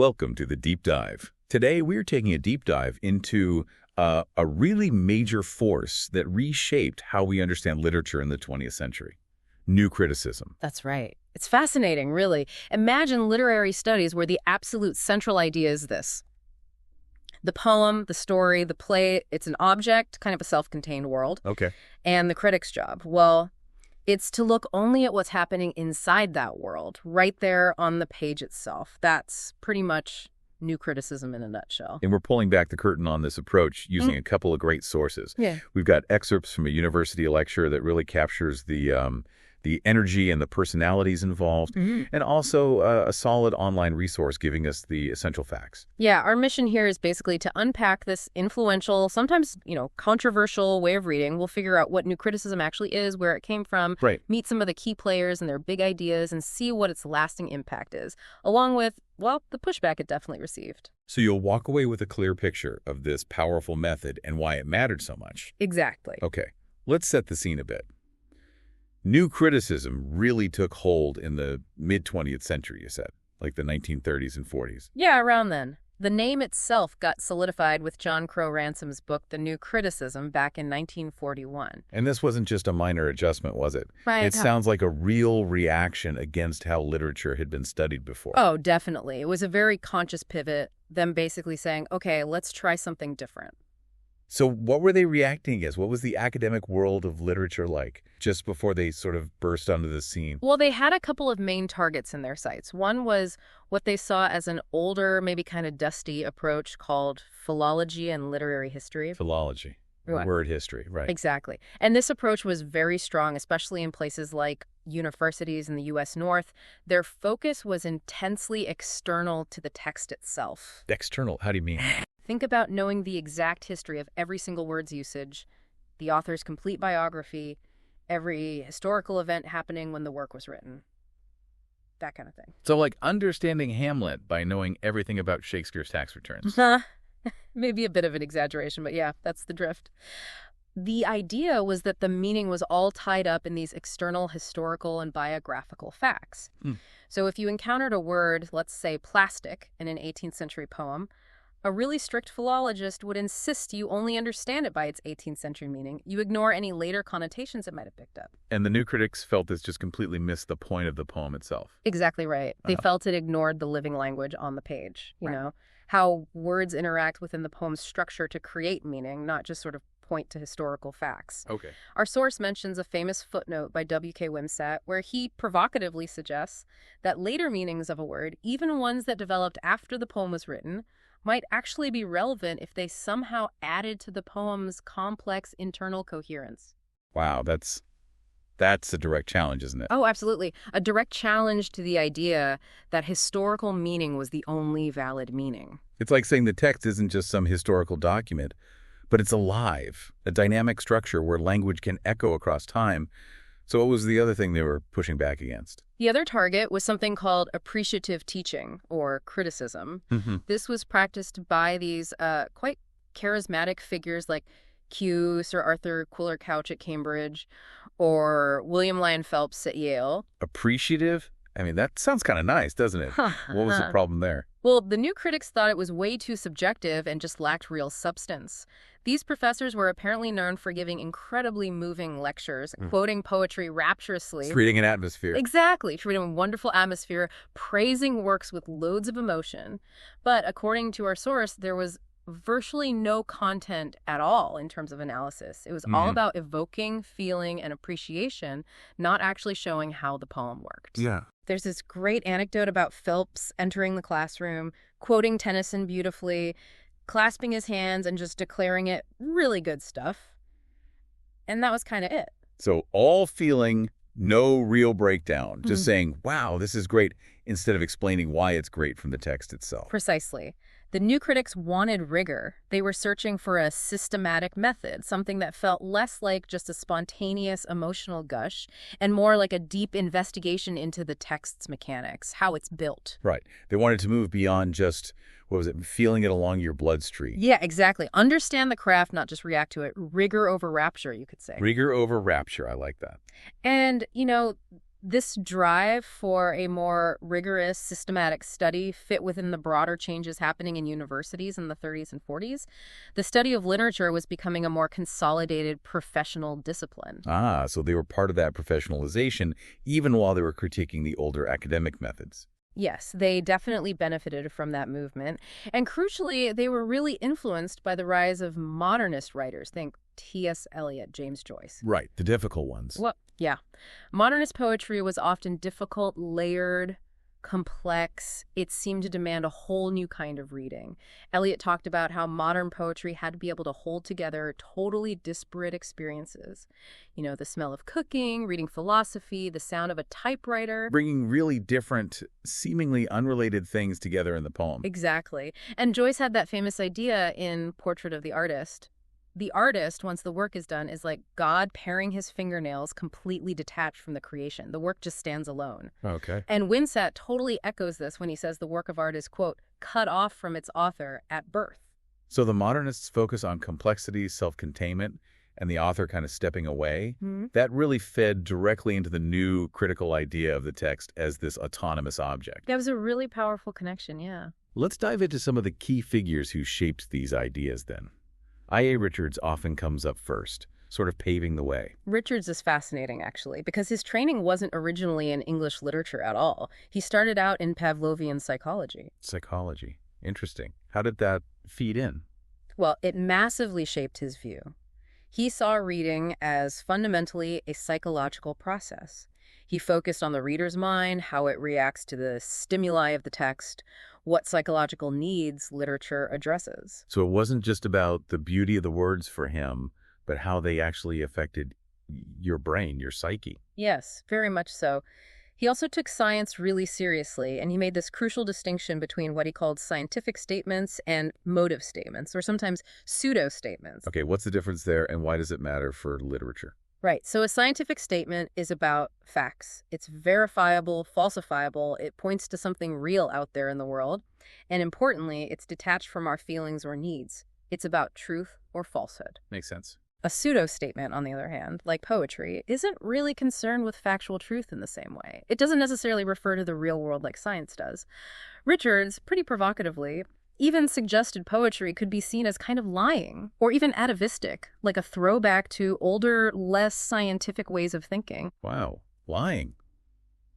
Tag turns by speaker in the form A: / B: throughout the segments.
A: Welcome to the Deep Dive. Today, we're taking a deep dive into a really major force that reshaped how we understand literature in the 20th century. New criticism.
B: That's right. It's fascinating, really. Imagine literary studies where the absolute central idea is this. The poem, the story, the play, it's an object, kind of a self-contained world.
A: Okay.
B: And the critic's job, well, it's to look only at what's happening inside that world, right there on the page itself. That's pretty much new criticism in a nutshell.
A: And we're pulling back the curtain on this approach using a couple of great sources.
B: Yeah.
A: We've got excerpts from a university lecture that really captures the energy and the personalities involved, and also a solid online resource giving us the essential facts.
B: Yeah, our mission here is basically to unpack this influential, sometimes, controversial way of reading. We'll figure out what new criticism actually is, where it came from,
A: Right.
B: meet some of the key players and their big ideas, and see what its lasting impact is, along with, well, the pushback it definitely received.
A: So you'll walk away with a clear picture of this powerful method and why it mattered so much.
B: Exactly.
A: Okay, let's set the scene a bit. New criticism really took hold in the mid-20th century, you said, like the 1930s and 40s.
B: Yeah, around then. The name itself got solidified with John Crow Ransom's book, The New Criticism, back in 1941.
A: And this wasn't just a minor adjustment, was it?
B: Right.
A: It sounds like a real reaction against how literature had been studied before.
B: Oh, definitely. It was a very conscious pivot, them basically saying, okay, let's try something different.
A: So what were they reacting against? What was the academic world of literature like just before they sort of burst onto the scene?
B: Well, they had a couple of main targets in their sights. One was what they saw as an older, maybe kind of dusty approach called philology and literary history.
A: Philology,
B: Right.
A: word history, right.
B: Exactly. And this approach was very strong, especially in places like universities in the U.S. North. Their focus was intensely external to the text itself.
A: External, how do you mean?
B: Think about knowing the exact history of every single word's usage, the author's complete biography, every historical event happening when the work was written. That kind of thing.
A: So like understanding Hamlet by knowing everything about Shakespeare's tax returns.
B: Maybe a bit of an exaggeration, but yeah, that's the drift. The idea was that the meaning was all tied up in these external historical and biographical facts. So if you encountered a word, let's say plastic, in an 18th century poem, a really strict philologist would insist you only understand it by its 18th century meaning. You ignore any later connotations it might have picked up.
A: And the new critics felt this just completely missed the point of the poem itself.
B: Exactly right. They felt it ignored the living language on the page, you know, how words interact within the poem's structure to create meaning, not just sort of point to historical facts.
A: Okay.
B: Our source mentions a famous footnote by W.K. Wimsatt where he provocatively suggests that later meanings of a word, even ones that developed after the poem was written, might actually be relevant if they somehow added to the poem's complex internal coherence.
A: Wow, that's a direct challenge, isn't it?
B: Oh, absolutely. A direct challenge to the idea that historical meaning was the only valid meaning.
A: It's like saying the text isn't just some historical document, but it's alive, a dynamic structure where language can echo across time. So what was the other thing they were pushing back against?
B: The other target was something called appreciative teaching, or criticism. This was practiced by these quite charismatic figures like Q. Sir Arthur Quiller Couch at Cambridge, or William Lyon Phelps at Yale.
A: Appreciative? I mean, that sounds kind of nice, doesn't it? What was the problem there?
B: Well, the new critics thought it was way too subjective and just lacked real substance. These professors were apparently known for giving incredibly moving lectures, quoting poetry rapturously.
A: It's creating an atmosphere.
B: Exactly, creating a wonderful atmosphere, praising works with loads of emotion. But according to our source, there was virtually no content at all in terms of analysis. It was all about evoking feeling and appreciation, not actually showing how the poem worked.
A: Yeah.
B: There's this great anecdote about Phelps entering the classroom, quoting Tennyson beautifully, clasping his hands and just declaring it really good stuff. And that was kind of it.
A: So all feeling, no real breakdown, just saying, wow, this is great, instead of explaining why it's great from the text itself.
B: Precisely. The new critics wanted rigor. They were searching for a systematic method, something that felt less like just a spontaneous emotional gush and more like a deep investigation into the text's mechanics, how it's built.
A: Right. They wanted to move beyond just, what was it, feeling it along your bloodstream.
B: Yeah, exactly. Understand the craft, not just react to it. Rigor over rapture, you could say.
A: Rigor over rapture. I like that.
B: And, This drive for a more rigorous, systematic study fit within the broader changes happening in universities in the 30s and 40s. The study of literature was becoming a more consolidated professional discipline.
A: Ah, so they were part of that professionalization, even while they were critiquing the older academic methods.
B: Yes, they definitely benefited from that movement. And crucially, they were really influenced by the rise of modernist writers. Think T.S. Eliot, James Joyce.
A: Right, the difficult ones.
B: Well, yeah. Modernist poetry was often difficult, layered, complex. It seemed to demand a whole new kind of reading. Eliot talked about how modern poetry had to be able to hold together totally disparate experiences. You know, the smell of cooking, reading philosophy, the sound of a typewriter.
A: Bringing really different, seemingly unrelated things together in the poem.
B: Exactly. And Joyce had that famous idea in Portrait of the Artist. The artist, once the work is done, is like God paring his fingernails completely detached from the creation. The work just stands alone.
A: Okay.
B: And Winsat totally echoes this when he says the work of art is, quote, cut off from its author at birth.
A: So the modernists focus on complexity, self-containment, and the author kind of stepping away. That really fed directly into the new critical idea of the text as this autonomous object.
B: That was a really powerful connection, yeah.
A: Let's dive into some of the key figures who shaped these ideas then. I.A. Richards often comes up first, sort of paving the way.
B: Richards is fascinating, actually, because his training wasn't originally in English literature at all. He started out in Pavlovian psychology.
A: Psychology. Interesting. How did that feed in?
B: Well, it massively shaped his view. He saw reading as fundamentally a psychological process. He focused on the reader's mind, how it reacts to the stimuli of the text, what psychological needs literature addresses.
A: So it wasn't just about the beauty of the words for him, but how they actually affected your brain, your psyche.
B: Yes, very much so. He also took science really seriously, and he made this crucial distinction between what he called scientific statements and motive statements, or sometimes pseudo-statements.
A: Okay, what's the difference there, and why does it matter for literature?
B: Right. So a scientific statement is about facts. It's verifiable, falsifiable. It points to something real out there in the world. And importantly, it's detached from our feelings or needs. It's about truth or falsehood.
A: Makes sense.
B: A pseudo-statement, on the other hand, like poetry, isn't really concerned with factual truth in the same way. It doesn't necessarily refer to the real world like science does. Richards, pretty provocatively, even suggested poetry could be seen as kind of lying, or even atavistic, like a throwback to older, less scientific ways of thinking.
A: Wow, lying.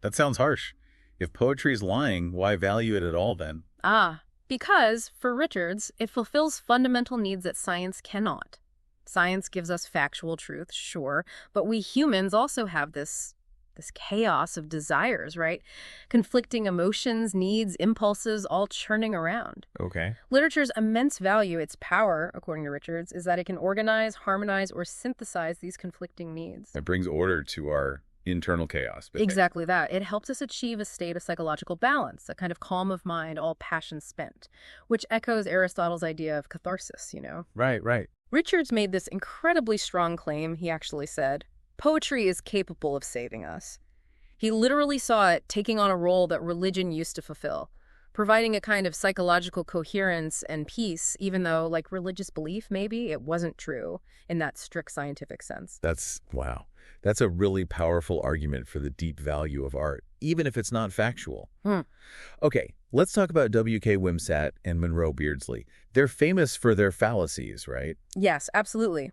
A: That sounds harsh. If poetry's lying, why value it at all then?
B: Because, for Richards, it fulfills fundamental needs that science cannot. Science gives us factual truth, sure, but we humans also have this chaos of desires, right? Conflicting emotions, needs, impulses, all churning around.
A: Okay.
B: Literature's immense value, its power, according to Richards, is that it can organize, harmonize, or synthesize these conflicting needs.
A: It brings order to our internal chaos.
B: Exactly that. It helps us achieve a state of psychological balance, a kind of calm of mind, all passion spent, which echoes Aristotle's idea of catharsis, you know?
A: Right.
B: Richards made this incredibly strong claim. He actually said, poetry is capable of saving us. He literally saw it taking on a role that religion used to fulfill, providing a kind of psychological coherence and peace, even though, like religious belief, maybe, it wasn't true in that strict scientific sense.
A: Wow. That's a really powerful argument for the deep value of art, even if it's not factual. Okay, let's talk about W.K. Wimsatt and Monroe Beardsley. They're famous for their fallacies, right?
B: Yes, absolutely.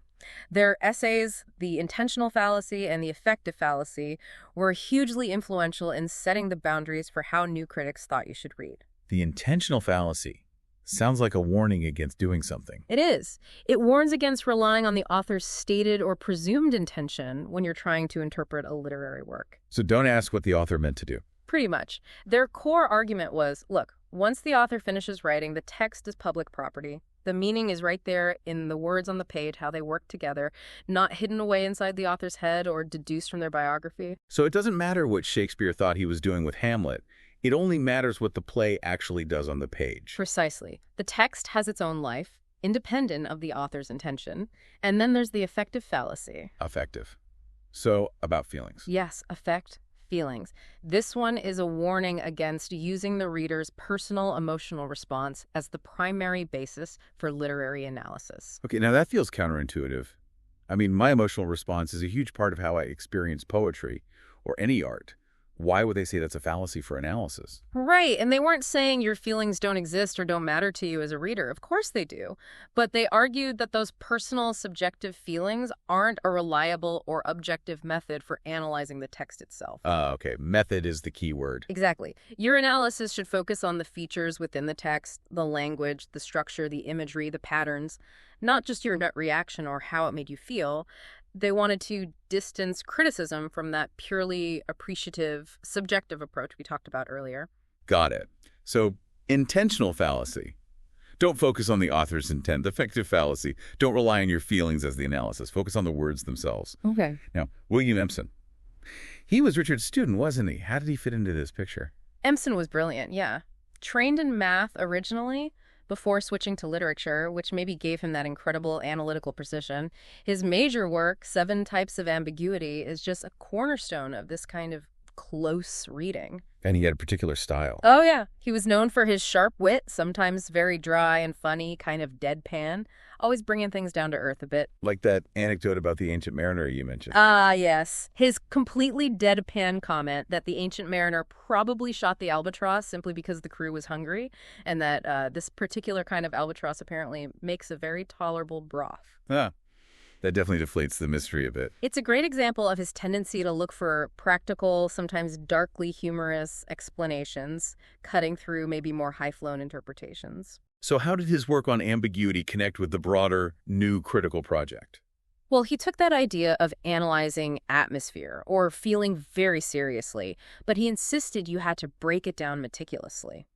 B: Their essays, The Intentional Fallacy and The Effective Fallacy, were hugely influential in setting the boundaries for how new critics thought you should read.
A: The intentional fallacy sounds like a warning against doing something.
B: It is. It warns against relying on the author's stated or presumed intention when you're trying to interpret a literary work.
A: So don't ask what the author meant to do.
B: Pretty much. Their core argument was, look, once the author finishes writing, the text is public property. The meaning is right there in the words on the page, how they work together, not hidden away inside the author's head or deduced from their biography.
A: So it doesn't matter what Shakespeare thought he was doing with Hamlet. It only matters what the play actually does on the page.
B: Precisely. The text has its own life, independent of the author's intention. And then there's the effective fallacy.
A: Affective. So, about feelings.
B: Yes, affect, feelings. This one is a warning against using the reader's personal emotional response as the primary basis for literary analysis.
A: Okay, now that feels counterintuitive. I mean, my emotional response is a huge part of how I experience poetry or any art. why would they say that's a fallacy for analysis?
B: Right, and they weren't saying your feelings don't exist or don't matter to you as a reader. Of course they do. But they argued that those personal, subjective feelings aren't a reliable or objective method for analyzing the text itself.
A: Okay. Method is the key word.
B: Exactly. Your analysis should focus on the features within the text, the language, the structure, the imagery, the patterns, not just your gut reaction or how it made you feel. They wanted to distance criticism from that purely appreciative, subjective approach we talked about earlier.
A: Got it. So, intentional fallacy. Don't focus on the author's intent. Affective fallacy. Don't rely on your feelings as the analysis. Focus on the words themselves.
B: Okay.
A: Now, William Empson. He was Richard's student, wasn't he? How did he fit into this picture?
B: Empson was brilliant, yeah. Trained in math originally, before switching to literature, which maybe gave him that incredible analytical precision. His major work, 7 Types of Ambiguity, is just a cornerstone of this kind of close reading.
A: And he had a particular style.
B: Oh, yeah. He was known for his sharp wit, sometimes very dry and funny, kind of deadpan, always bringing things down to earth a bit.
A: Like that anecdote about the Ancient Mariner you mentioned.
B: Ah, yes. His completely deadpan comment that the Ancient Mariner probably shot the albatross simply because the crew was hungry, and that this particular kind of albatross apparently makes a very tolerable broth.
A: Ah, that definitely deflates the mystery a bit.
B: It's a great example of his tendency to look for practical, sometimes darkly humorous explanations, cutting through maybe more high-flown interpretations.
A: So how did his work on ambiguity connect with the broader, new critical project?
B: Well, he took that idea of analyzing atmosphere, or feeling very seriously, but he insisted you had to break it down meticulously.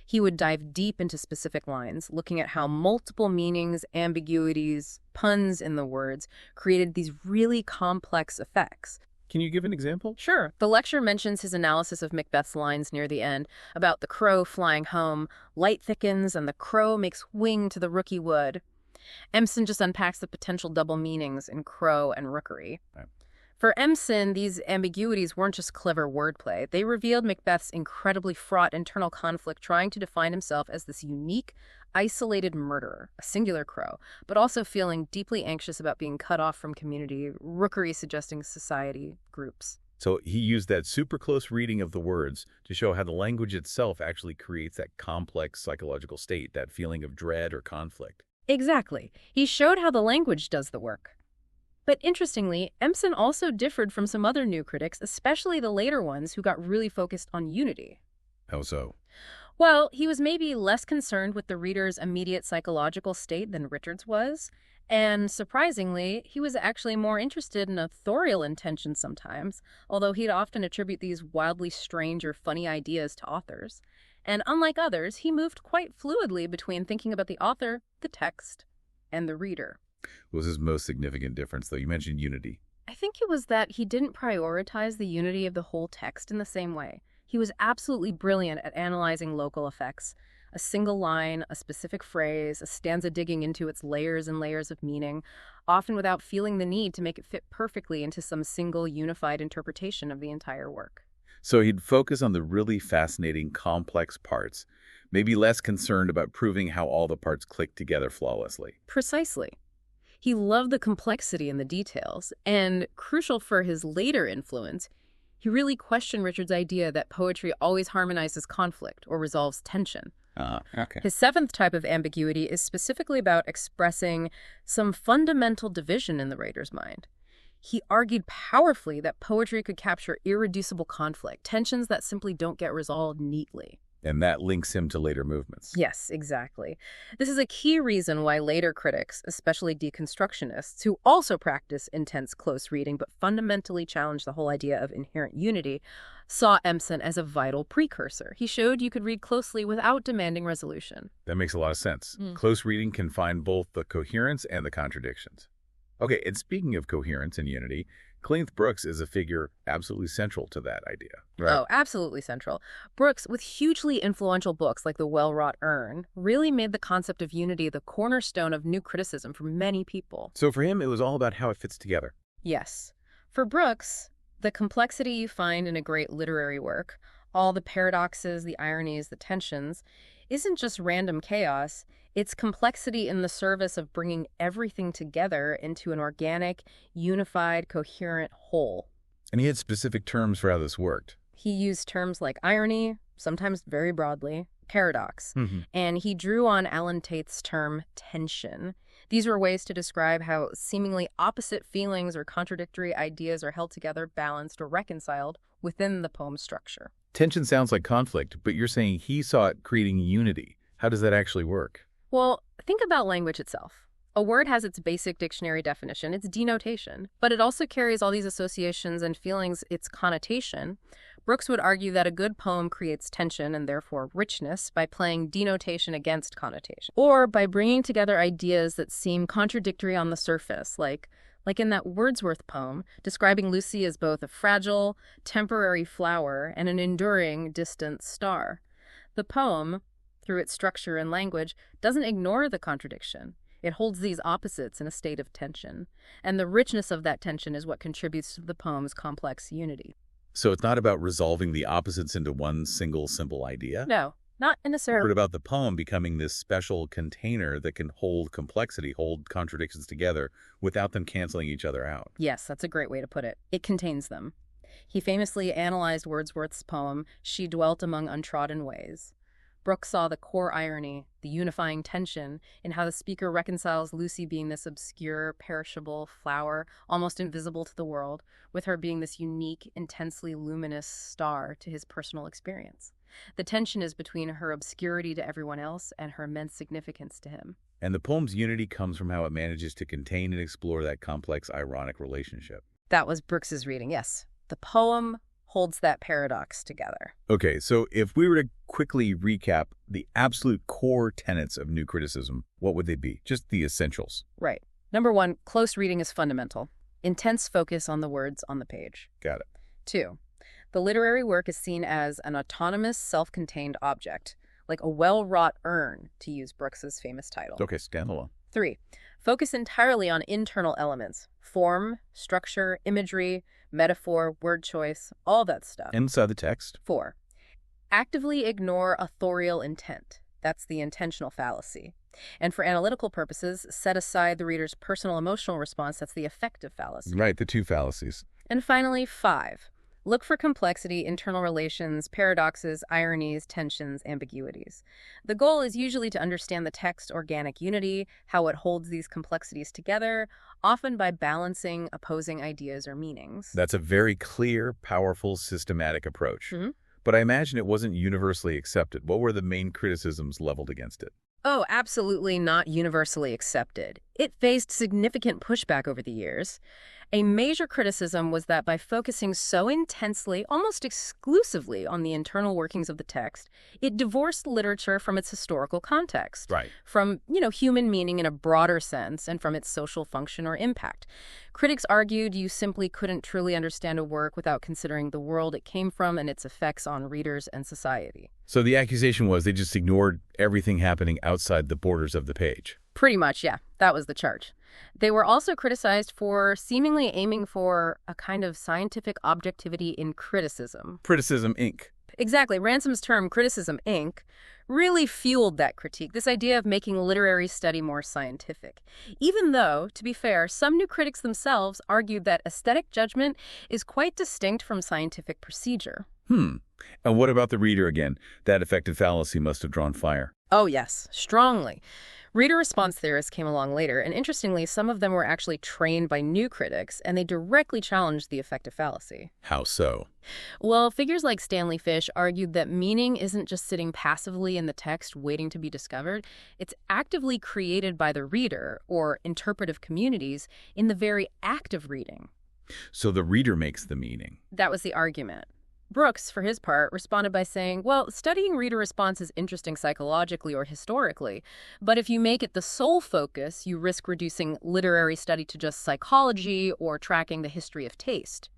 B: He would dive deep into specific lines, looking at how multiple meanings, ambiguities, puns in the words created these really complex effects.
A: Can you give an example?
B: Sure. The lecture mentions his analysis of Macbeth's lines near the end about the crow flying home. Light thickens and the crow makes wing to the rooky wood. Empson just unpacks the potential double meanings in crow and rookery.
A: Right.
B: For Empson, these ambiguities weren't just clever wordplay. They revealed Macbeth's incredibly fraught internal conflict, trying to define himself as this unique, isolated murderer, a singular crow, but also feeling deeply anxious about being cut off from community, rookery suggesting society groups.
A: So he used that super close reading of the words to show how the language itself actually creates that complex psychological state, that feeling of dread or conflict.
B: Exactly. He showed how the language does the work. But interestingly, Empson also differed from some other new critics, especially the later ones who got really focused on unity.
A: How so?
B: Well, he was maybe less concerned with the reader's immediate psychological state than Richards was, and surprisingly, he was actually more interested in authorial intention sometimes, although he'd often attribute these wildly strange or funny ideas to authors. And unlike others, he moved quite fluidly between thinking about the author, the text, and the reader.
A: What was his most significant difference, though? You mentioned unity.
B: I think it was that he didn't prioritize the unity of the whole text in the same way. He was absolutely brilliant at analyzing local effects. A single line, a specific phrase, a stanza digging into its layers and layers of meaning, often without feeling the need to make it fit perfectly into some single unified interpretation of the entire work.
A: So he'd focus on the really fascinating, complex parts, maybe less concerned about proving how all the parts click together flawlessly.
B: Precisely. He loved the complexity in the details, and crucial for his later influence, he really questioned Richard's idea that poetry always harmonizes conflict or resolves tension.
A: Okay.
B: His 7th type of ambiguity is specifically about expressing some fundamental division in the writer's mind. He argued powerfully that poetry could capture irreducible conflict, tensions that simply don't get resolved neatly.
A: And that links him to later movements.
B: Yes, exactly. This is a key reason why later critics, especially deconstructionists, who also practice intense close reading but fundamentally challenge the whole idea of inherent unity, saw Empson as a vital precursor. He showed you could read closely without demanding resolution.
A: That makes a lot of sense. Close reading can find both the coherence and the contradictions. Okay, and speaking of coherence and unity, Cleanth Brooks is a figure absolutely central to that idea. Right?
B: Oh, absolutely central. Brooks, with hugely influential books like The Well-Wrought Urn, really made the concept of unity the cornerstone of new criticism for many people.
A: So for him, it was all about how it fits together.
B: Yes. For Brooks, the complexity you find in a great literary work, all the paradoxes, the ironies, the tensions, isn't just random chaos. It's complexity in the service of bringing everything together into an organic, unified, coherent whole.
A: And he had specific terms for how this worked,
B: He used terms like irony, sometimes very broadly, paradox,
A: Hmm.
B: and he drew on Alan Tate's term tension. These were ways to describe how seemingly opposite feelings or contradictory ideas are held together, balanced, or reconciled within the poem structure.
A: Tension sounds like conflict, but you're saying he saw it creating unity. How does that actually work?
B: Well, think about language itself. A word has its basic dictionary definition, its denotation, but it also carries all these associations and feelings, its connotation. Brooks would argue that a good poem creates tension and therefore richness by playing denotation against connotation, or by bringing together ideas that seem contradictory on the surface, like in that Wordsworth poem, describing Lucy as both a fragile, temporary flower and an enduring, distant star. The poem, through its structure and language, doesn't ignore the contradiction. It holds these opposites in a state of tension, and the richness of that tension is what contributes to the poem's complex unity.
A: So it's not about resolving the opposites into one single simple idea?
B: No, not necessarily.
A: But about the poem becoming this special container that can hold complexity, hold contradictions together without them canceling each other out.
B: Yes, that's a great way to put it. It contains them. He famously analyzed Wordsworth's poem, She Dwelt Among Untrodden Ways. Brooks saw the core irony, the unifying tension, in how the speaker reconciles Lucy being this obscure, perishable flower, almost invisible to the world, with her being this unique, intensely luminous star to his personal experience. The tension is between her obscurity to everyone else and her immense significance to him.
A: And the poem's unity comes from how it manages to contain and explore that complex, ironic relationship.
B: That was Brooks's reading, yes. The poem holds that paradox together.
A: Okay, so if we were to quickly recap the absolute core tenets of new criticism, what would they be? Just the essentials.
B: Right. Number 1, close reading is fundamental. Intense focus on the words on the page.
A: Got it.
B: 2, the literary work is seen as an autonomous, self-contained object, like a well-wrought urn, to use Brooks's famous title.
A: Okay, standalone.
B: 3, focus entirely on internal elements, form, structure, imagery, metaphor, word choice, all that stuff.
A: Inside the text.
B: 4, actively ignore authorial intent. That's the intentional fallacy. And for analytical purposes, set aside the reader's personal emotional response. That's the affective fallacy.
A: Right, the two fallacies.
B: And finally, 5, look for complexity, internal relations, paradoxes, ironies, tensions, ambiguities. The goal is usually to understand the text's organic unity, how it holds these complexities together, often by balancing opposing ideas or meanings.
A: That's a very clear, powerful, systematic approach.
B: Mm-hmm.
A: But I imagine it wasn't universally accepted. What were the main criticisms leveled against it?
B: Oh, absolutely not universally accepted. It faced significant pushback over the years. A major criticism was that by focusing so intensely, almost exclusively on the internal workings of the text, it divorced literature from its historical context,
A: Right.
B: from, human meaning in a broader sense, and from its social function or impact. Critics argued you simply couldn't truly understand a work without considering the world it came from and its effects on readers and society.
A: So the accusation was they just ignored everything happening outside the borders of the page.
B: Pretty much, yeah. That was the charge. They were also criticized for seemingly aiming for a kind of scientific objectivity in criticism.
A: Criticism, Inc.
B: Exactly. Ransom's term, Criticism, Inc., really fueled that critique, this idea of making literary study more scientific. Even though, to be fair, some new critics themselves argued that aesthetic judgment is quite distinct from scientific procedure.
A: And what about the reader again? That affective fallacy must have drawn fire.
B: Oh, yes, strongly. Reader response theorists came along later, and interestingly, some of them were actually trained by new critics, and they directly challenged the affective fallacy.
A: How so?
B: Well, figures like Stanley Fish argued that meaning isn't just sitting passively in the text waiting to be discovered. It's actively created by the reader, or interpretive communities, in the very act of reading.
A: So the reader makes the meaning.
B: That was the argument. Brooks, for his part, responded by saying, well, studying reader response is interesting psychologically or historically, but if you make it the sole focus, you risk reducing literary study to just psychology or tracking the history of taste.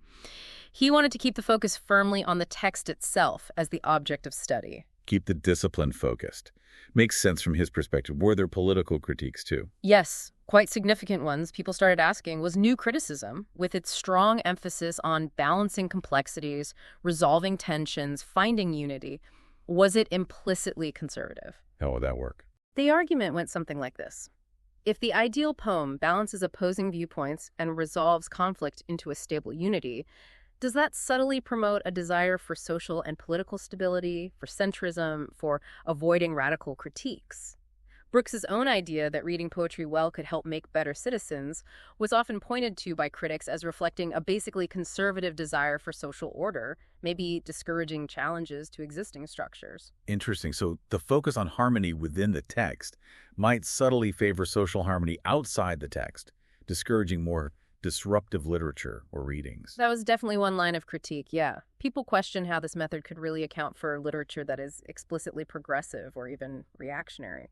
B: He wanted to keep the focus firmly on the text itself as the object of study.
A: Keep the discipline focused. Makes sense from his perspective. Were there political critiques too?
B: Yes, quite significant ones. People started asking, was new criticism, with its strong emphasis on balancing complexities, resolving tensions, finding unity, was it implicitly conservative?
A: How would that work?
B: The argument went something like this. If the ideal poem balances opposing viewpoints and resolves conflict into a stable unity, Does that subtly promote a desire for social and political stability, for centrism, for avoiding radical critiques? Brooks's own idea that reading poetry well could help make better citizens was often pointed to by critics as reflecting a basically conservative desire for social order, maybe discouraging challenges to existing structures.
A: Interesting. So the focus on harmony within the text might subtly favor social harmony outside the text, discouraging more disruptive literature or readings.
B: That was definitely one line of critique, yeah. People question how this method could really account for literature that is explicitly progressive or even reactionary.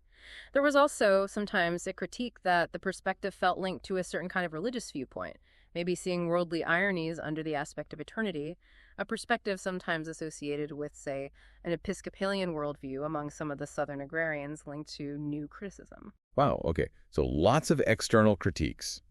B: There was also sometimes a critique that the perspective felt linked to a certain kind of religious viewpoint, maybe seeing worldly ironies under the aspect of eternity, a perspective sometimes associated with, say, an Episcopalian worldview among some of the Southern agrarians linked to new criticism.
A: Wow, okay. So lots of external critiques.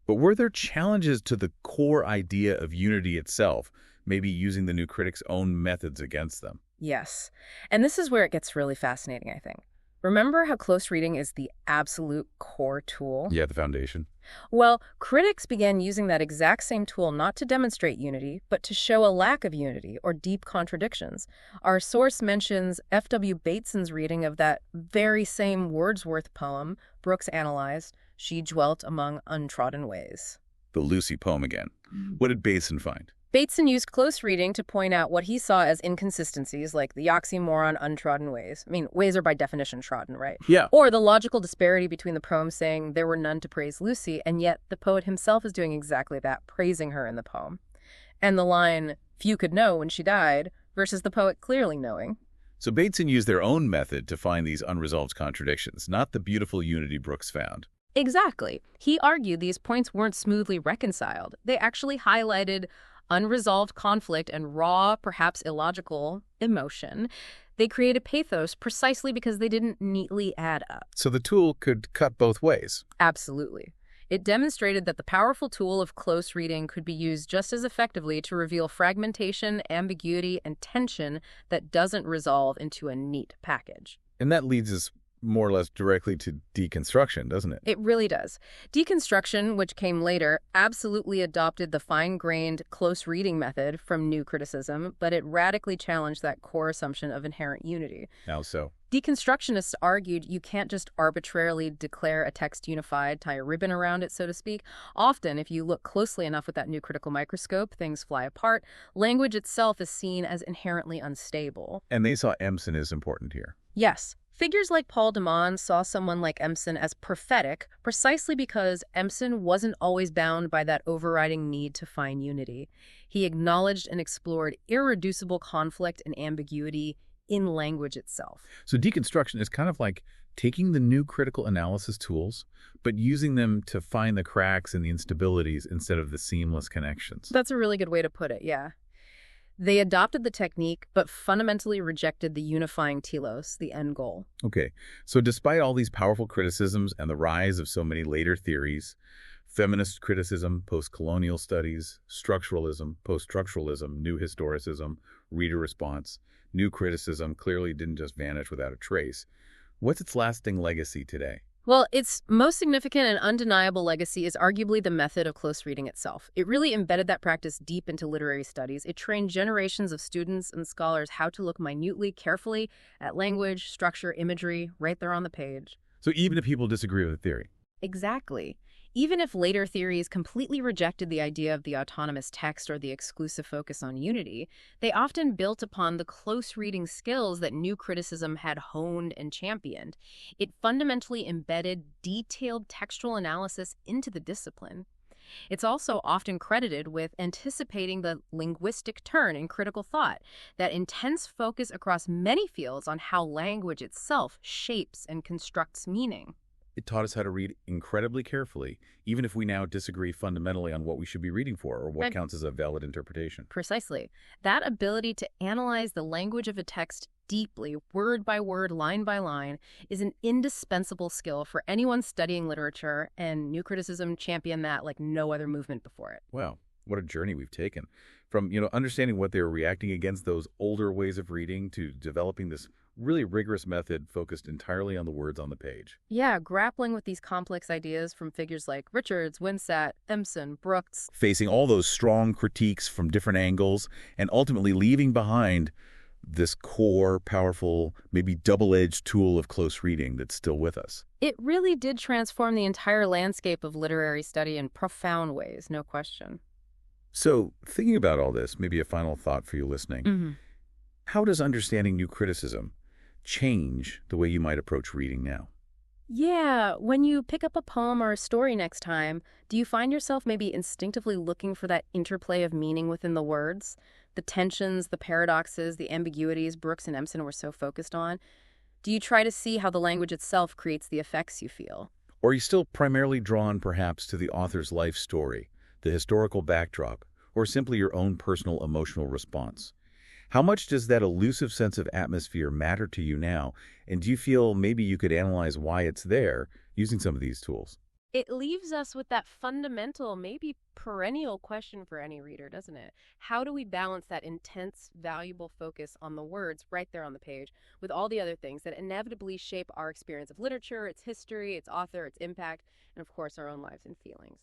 A: But were there challenges to the core idea of unity itself, maybe using the new critics' own methods against them?
B: Yes. And this is where it gets really fascinating, I think. Remember how close reading is the absolute core tool?
A: Yeah, the foundation.
B: Well, critics began using that exact same tool not to demonstrate unity, but to show a lack of unity or deep contradictions. Our source mentions F.W. Bateson's reading of that very same Wordsworth poem Brooks analyzed, She Dwelt Among Untrodden Ways.
A: The Lucy poem again. What did Bateson find?
B: Bateson used close reading to point out what he saw as inconsistencies, like the oxymoron untrodden ways. I mean, ways are by definition trodden, right?
A: Yeah.
B: Or the logical disparity between the poem saying there were none to praise Lucy, and yet the poet himself is doing exactly that, praising her in the poem. And the line, few could know when she died, versus the poet clearly knowing.
A: So Bateson used their own method to find these unresolved contradictions, not the beautiful unity Brooks found.
B: Exactly. He argued these points weren't smoothly reconciled. They actually highlighted unresolved conflict and raw, perhaps illogical, emotion. They created pathos precisely because they didn't neatly add up.
A: So the tool could cut both ways.
B: Absolutely. It demonstrated that the powerful tool of close reading could be used just as effectively to reveal fragmentation, ambiguity, and tension that doesn't resolve into a neat package.
A: And that leads us more or less directly to deconstruction, doesn't it?
B: It really does. Deconstruction, which came later, absolutely adopted the fine-grained close reading method from new criticism, but it radically challenged that core assumption of inherent unity.
A: How so?
B: Deconstructionists argued you can't just arbitrarily declare a text unified, tie a ribbon around it, so to speak. Often, if you look closely enough with that new critical microscope, things fly apart. Language itself is seen as inherently unstable.
A: And they saw Empson as important here.
B: Yes. Figures like Paul de Man saw someone like Empson as prophetic precisely because Empson wasn't always bound by that overriding need to find unity. He acknowledged and explored irreducible conflict and ambiguity in language itself.
A: So deconstruction is kind of like taking the new critical analysis tools, but using them to find the cracks and the instabilities instead of the seamless connections.
B: That's a really good way to put it, yeah. They adopted the technique, but fundamentally rejected the unifying telos, the end goal.
A: Okay, so despite all these powerful criticisms and the rise of so many later theories, feminist criticism, post-colonial studies, structuralism, post-structuralism, new historicism, reader response, new criticism clearly didn't just vanish without a trace. What's its lasting legacy today?
B: Well, its most significant and undeniable legacy is arguably the method of close reading itself. It really embedded that practice deep into literary studies. It trained generations of students and scholars how to look minutely, carefully at language, structure, imagery, right there on the page.
A: So even if people disagree with the theory?
B: Exactly. Even if later theories completely rejected the idea of the autonomous text or the exclusive focus on unity, they often built upon the close reading skills that new criticism had honed and championed. It fundamentally embedded detailed textual analysis into the discipline. It's also often credited with anticipating the linguistic turn in critical thought, that intense focus across many fields on how language itself shapes and constructs meaning.
A: It taught us how to read incredibly carefully, even if we now disagree fundamentally on what we should be reading for or what counts as a valid interpretation.
B: Precisely. That ability to analyze the language of a text deeply, word by word, line by line, is an indispensable skill for anyone studying literature, and new criticism championed that like no other movement before it.
A: Wow, what a journey we've taken. From, understanding what they were reacting against those older ways of reading to developing this Really rigorous method focused entirely on the words on the page.
B: Yeah, grappling with these complex ideas from figures like Richards, Winsat, Empson, Brooks.
A: Facing all those strong critiques from different angles and ultimately leaving behind this core, powerful, maybe double-edged tool of close reading that's still with us.
B: It really did transform the entire landscape of literary study in profound ways, no question.
A: So, thinking about all this, maybe a final thought for you listening. How does understanding new criticism change the way you might approach reading now?
B: Yeah, when you pick up a poem or a story next time, do you find yourself maybe instinctively looking for that interplay of meaning within the words? The tensions, the paradoxes, the ambiguities Brooks and Empson were so focused on? Do you try to see how the language itself creates the effects you feel?
A: Or are you still primarily drawn perhaps to the author's life story, the historical backdrop, or simply your own personal emotional response? How much does that elusive sense of atmosphere matter to you now, and do you feel maybe you could analyze why it's there using some of these tools?
B: It leaves us with that fundamental, maybe perennial question for any reader, doesn't it? How do we balance that intense, valuable focus on the words right there on the page with all the other things that inevitably shape our experience of literature, its history, its author, its impact, and of course our own lives and feelings?